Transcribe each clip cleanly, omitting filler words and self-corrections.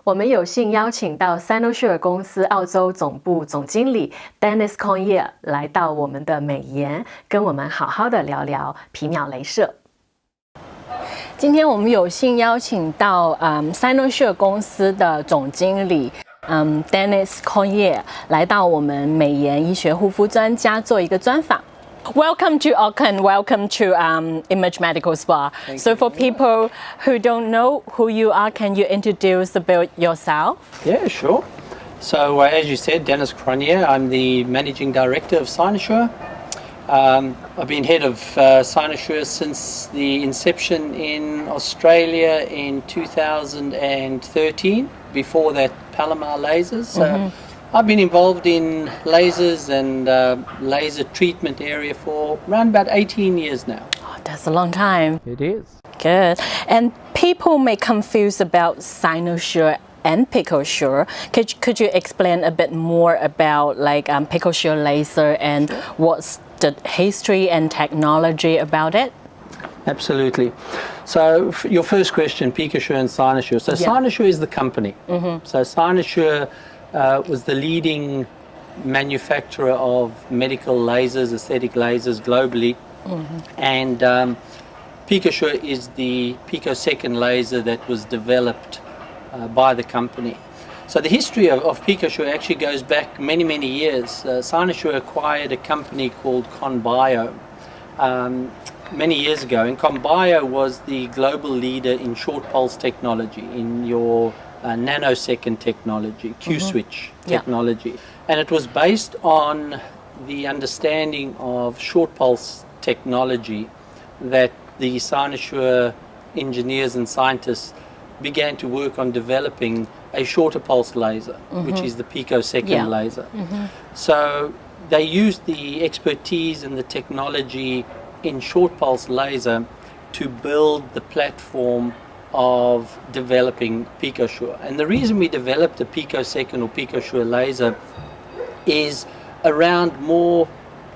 我们有幸邀请到 Cynosure 公司澳洲总部总经理 Dennis Conyer 来到我们的美颜，跟我们好好的聊聊皮秒雷射。今天我们有幸邀请到Cynosure 公司的总经理Dennis Conyer 来到我们美颜医学护肤专家做一个专访。Welcome to Auckland. Welcome to Image Medical Spa. So for people who don't know who you are, can you introduce a bit yourself? Yeah, sure. So as you said, Dennis Conyer, I'm the Managing Director of Cynosure. I've been head of Cynosure since the inception in Australia in 2013. Before that, Palomar Lasers. So I've been involved in lasers and laser treatment area for around about 18 years now. Oh, that's a long time. It is. Good. And people may confuse about Cynosure and PicoSure. Could you explain a bit more about PicoSure laser and what's the history and technology about it? Absolutely. So your first question, PicoSure and Cynosure. So Cynosure is the company. So Cynosure was the leading manufacturer of medical lasers, aesthetic lasers globally. And PicoSure is the picosecond laser that was developed by the company. So the history of PicoSure actually goes back many, many years. Cynosure acquired a company called ConBio many years ago, and ConBio was the global leader in short pulse technology, in your nanosecond technology, Q-switch technology. And it was based on the understanding of short pulse technology that the Cynosure engineers and scientists began to work on developing a shorter pulse laser, which is the picosecond laser. So they used the expertise and the technology in short pulse laser to build the platform of developing PicoSure. And the reason we developed the picosecond or PicoSure laser is around more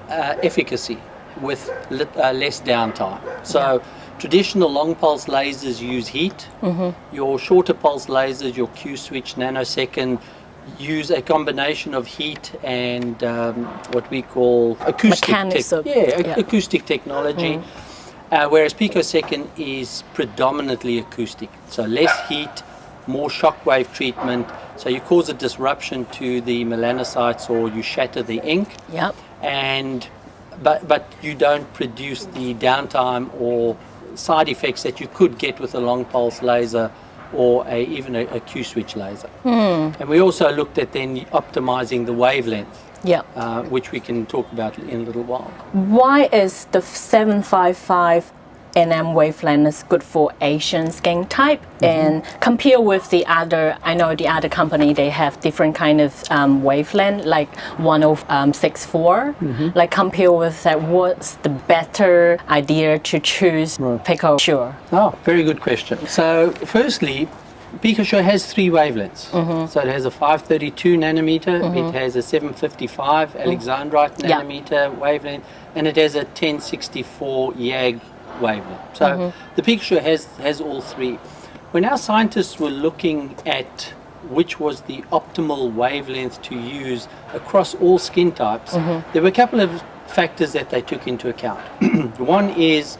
efficacy with less downtime. So traditional long pulse lasers use heat. Your shorter pulse lasers, your Q-switch nanosecond, use a combination of heat and what we call acoustic acoustic technology. Whereas picosecond is predominantly acoustic, so less heat, more shockwave treatment. So you cause a disruption to the melanocytes, or you shatter the ink. But you don't produce the downtime or side effects that you could get with a long pulse laser or even a Q-switch laser. And we also looked at then optimizing the wavelength, which we can talk about in a little while. Why is the 755 nm wavelength good for Asian skin type, and compare with the other? I know the other company, they have different kind of wavelength, like 1064. Like compare with that, what's the better idea to choose PicoSure? Oh, very good question. So firstly, PicoSure has three wavelengths. So it has a 532 nanometer, it has a 755 Alexandrite nanometer wavelength, and it has a 1064 YAG wavelength. So the PicoSure has all three. When our scientists were looking at which was the optimal wavelength to use across all skin types, there were a couple of factors that they took into account. One is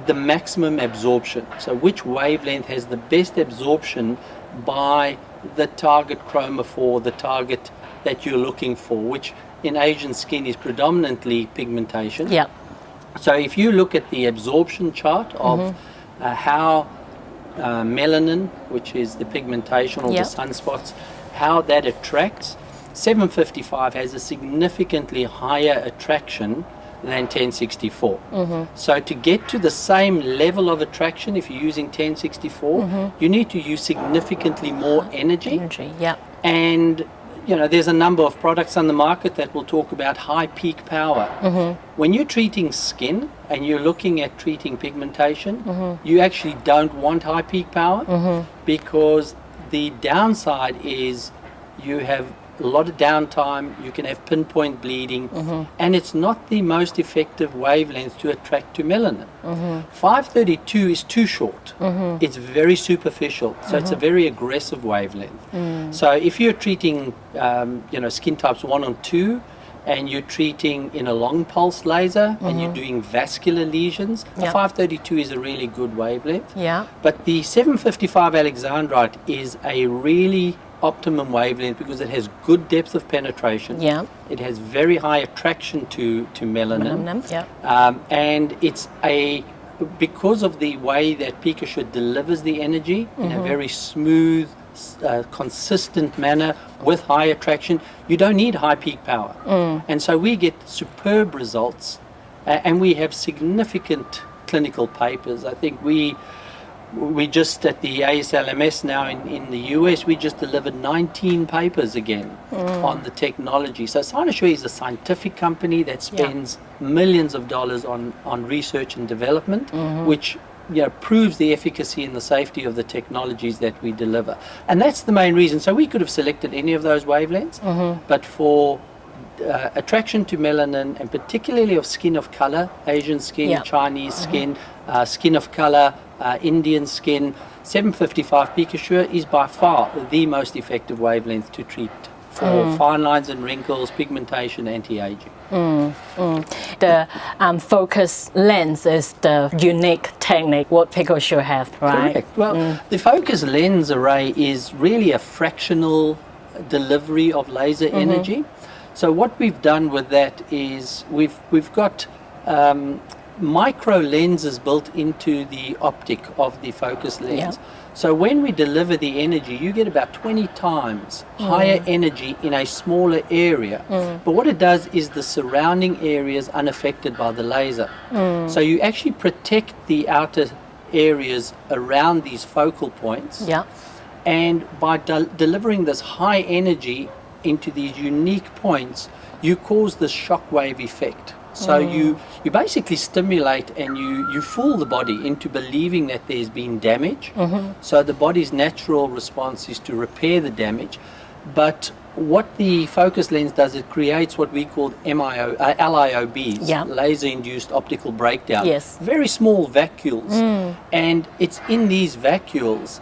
the maximum absorption. So which wavelength has the best absorption by the target chromophore, the target that you're looking for, which in Asian skin is predominantly pigmentation. So if you look at the absorption chart of how melanin, which is the pigmentation or the sunspots, how that attracts, 755 has a significantly higher attraction than 1064. So to get to the same level of attraction, if you're using 1064, you need to use significantly more energy. And you know, there's a number of products on the market that will talk about high peak power. When you're treating skin and you're looking at treating pigmentation, you actually don't want high peak power because the downside is you have a lot of downtime, you can have pinpoint bleeding, and it's not the most effective wavelength to attract to melanin. 532 is too short. It's very superficial, so it's a very aggressive wavelength. So if you're treating skin types 1 and 2, and you're treating in a long pulse laser and you're doing vascular lesions, the 532 is a really good wavelength. Yeah. But the 755 alexandrite is a really optimum wavelength because it has good depth of penetration. Yeah. It has very high attraction to melanin. Yeah. And it's because of the way that PicoSure delivers the energy in a very smooth, consistent manner with high attraction, you don't need high peak power. And so we get superb results, and we have significant clinical papers. I think we just at the ASLMS now in the US, we just delivered 19 papers again on the technology. So Cynosure is a scientific company that spends millions of dollars on research and development, which proves the efficacy and the safety of the technologies that we deliver. And that's the main reason. So we could have selected any of those wavelengths, but for attraction to melanin, and particularly of skin of color, Asian skin, Chinese skin, skin of color, Indian skin, 755 PicoSure is by far the most effective wavelength to treat for fine lines and wrinkles, pigmentation, anti-aging. The focus lens is the unique technique what PicoSure have, right? Correct. Well, the focus lens array is really a fractional delivery of laser energy. So what we've done with that is we've got micro lenses built into the optic of the focus lens. So when we deliver the energy, you get about 20 times higher energy in a smaller area. But what it does is the surrounding area is unaffected by the laser. So you actually protect the outer areas around these focal points. And by delivering this high energy into these unique points, you cause this shockwave effect. So you basically stimulate and you fool the body into believing that there's been damage. So the body's natural response is to repair the damage. But what the focus lens does, it creates what we call LIOBs, laser-induced optical breakdown. Very small vacuoles. And it's in these vacuoles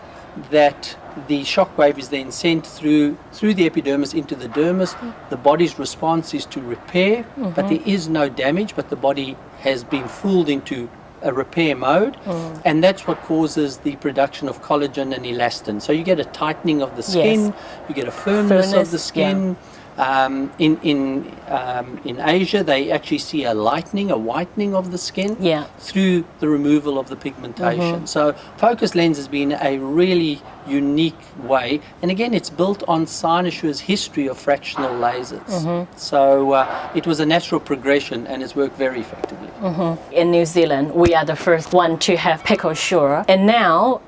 that the shock wave is then sent through the epidermis into the dermis. The body's response is to repair, but there is no damage, but the body has been fooled into a repair mode, and that's what causes the production of collagen and elastin. So you get a tightening of the skin, you get a firmness of the skin. In Asia, they actually see a whitening of the skin through the removal of the pigmentation. So focus lens has been a really unique way, and again, it's built on Cynosure's history of fractional lasers. So it was a natural progression, and it's worked very effectively. In New Zealand, we are the first one to have PicoSure, and now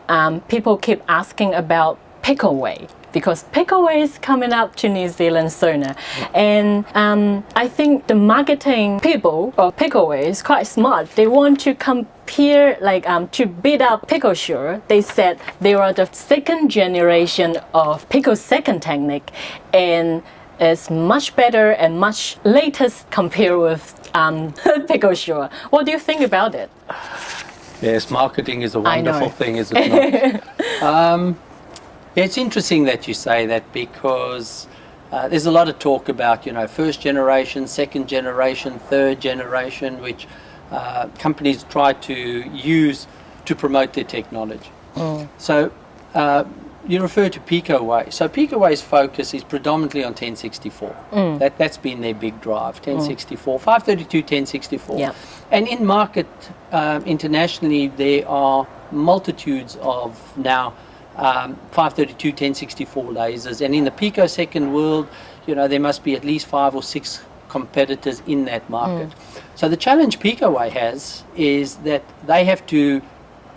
people keep asking about PicoWay, because PicoWay is coming up to New Zealand sooner. And I think the marketing people of PicoWay is quite smart. They want to compare, to beat up PicoSure. They said they are the second generation of picosecond technique, and it's much better and much latest compared with PicoSure. What do you think about it? Yes, marketing is a wonderful thing, is it not? It's interesting that you say that, because there's a lot of talk about, first generation, second generation, third generation, which companies try to use to promote their technology. So you refer to PicoWay. So PicoWay's focus is predominantly on 1064. That's been their big drive, 1064, 532, 1064. And in market internationally, there are multitudes of now 532, 1064 lasers, and in the picosecond world, there must be at least 5 or 6 competitors in that market. So the challenge PicoWay has is that they have to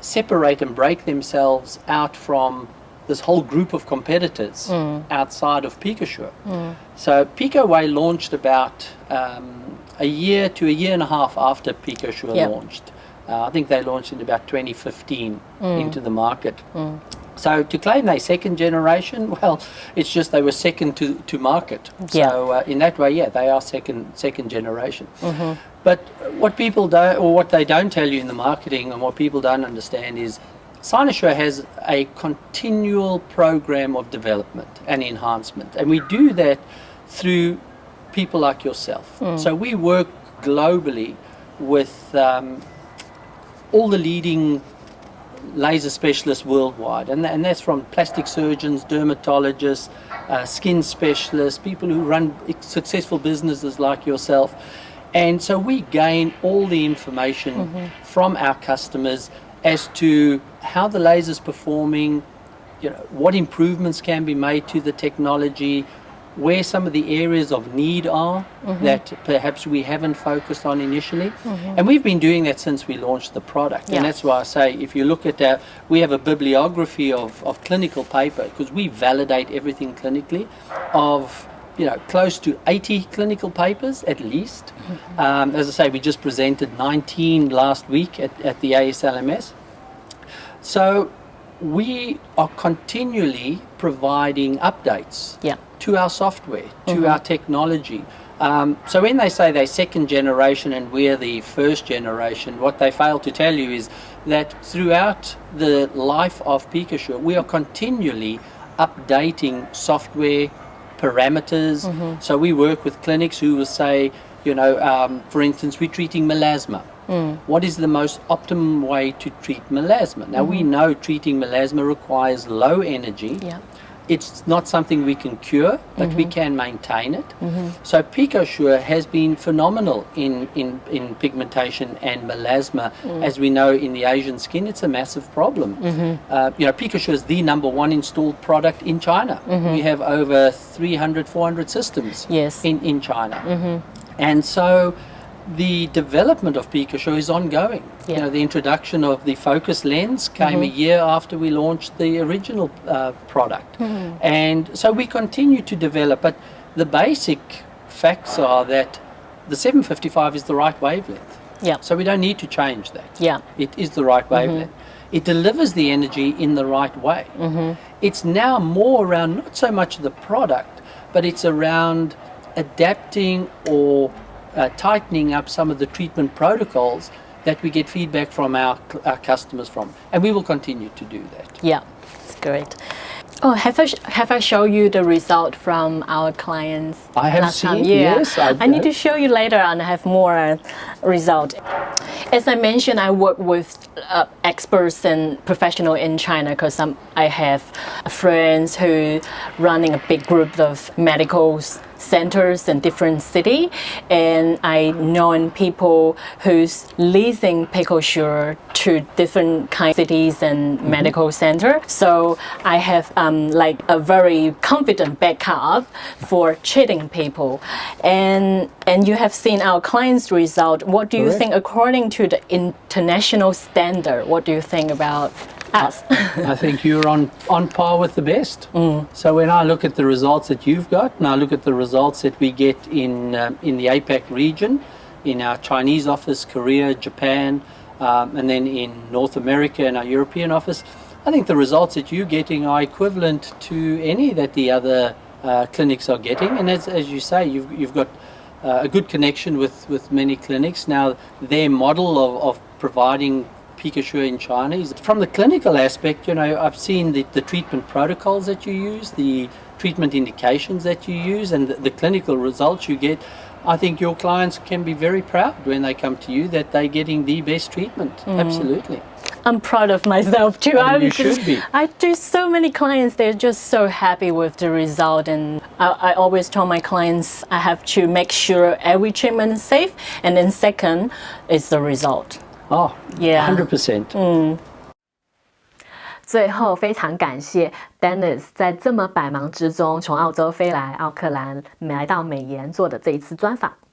separate and break themselves out from this whole group of competitors outside of PicoSure. So PicoWay launched about a year to a year and a half after PicoSure launched. I think they launched in about 2015 into the market. So to claim they second generation, well, it's just they were second to market. Yeah. So in that way, yeah, they are second generation. But what people don't, or what they don't tell you in the marketing, and what people don't understand is, Cynosure has a continual program of development and enhancement, and we do that through people like yourself. So we work globally with all the leading laser specialists worldwide, and that's from plastic surgeons, dermatologists, skin specialists, people who run successful businesses like yourself. And so we gain all the information from our customers as to how the laser's performing, what improvements can be made to the technology, where some of the areas of need are that perhaps we haven't focused on initially. And we've been doing that since we launched the product. Yeah. And that's why I say, if you look at we have a bibliography of clinical paper, because we validate everything clinically, of close to 80 clinical papers at least. As I say, we just presented 19 last week at the ASLMS. So we are continually providing updates to our software, to our technology. So when they say they're second generation and we're the first generation, what they fail to tell you is that throughout the life of PicoSure, we are continually updating software parameters. So we work with clinics who will say, for instance, we're treating melasma. What is the most optimum way to treat melasma? Now we know treating melasma requires low energy. It's not something we can cure, but we can maintain it. So PicoSure has been phenomenal in pigmentation and melasma. As we know, in the Asian skin, it's a massive problem. PicoSure is the #1 installed product in China. We have over 300, 400 systems in China. And so the development of PicoSure is ongoing. The introduction of the focus lens came a year after we launched the original product. And so we continue to develop, but the basic facts are that the 755 is the right wavelength. So we don't need to change that. It is the right wavelength. It delivers the energy in the right way. It's now more around not so much the product, but it's around adapting or tightening up some of the treatment protocols that we get feedback from our customers from, and we will continue to do that. Yeah, it's great. Oh, have I shown you the result from our clients? I have last seen. time? Yes, I need to show you later and have more result. As I mentioned, I work with experts and professionals in China because I have friends who running a big group of medical centers in different cities, and I know people who's leasing PicoSure to different kind of cities and medical center. So I have like a very confident backup for treating people, and you have seen our clients' result. What do you think, according to the international standard? What do you think about us? I think you're on par with the best. So when I look at the results that you've got, and I look at the results that we get in the APAC region, in our Chinese office, Korea, Japan, and then in North America in our European office, I think the results that you're getting are equivalent to any that the other clinics are getting. And as you say, you've got a good connection with many clinics. Now, their model of providing PicoSure in China is from the clinical aspect. I've seen the treatment protocols that you use, the treatment indications that you use, and the clinical results you get. I think your clients can be very proud when they come to you that they're getting the best treatment. Absolutely. I'm proud of myself too. You should be. I do so many clients, they're just so happy with the result, and I always tell my clients I have to make sure every treatment is safe, and then second is the result. Oh, yeah, 100%. 最后，非常感谢 Dennis 在这么百忙之中从澳洲飞来奥克兰来到美颜做的这一次专访。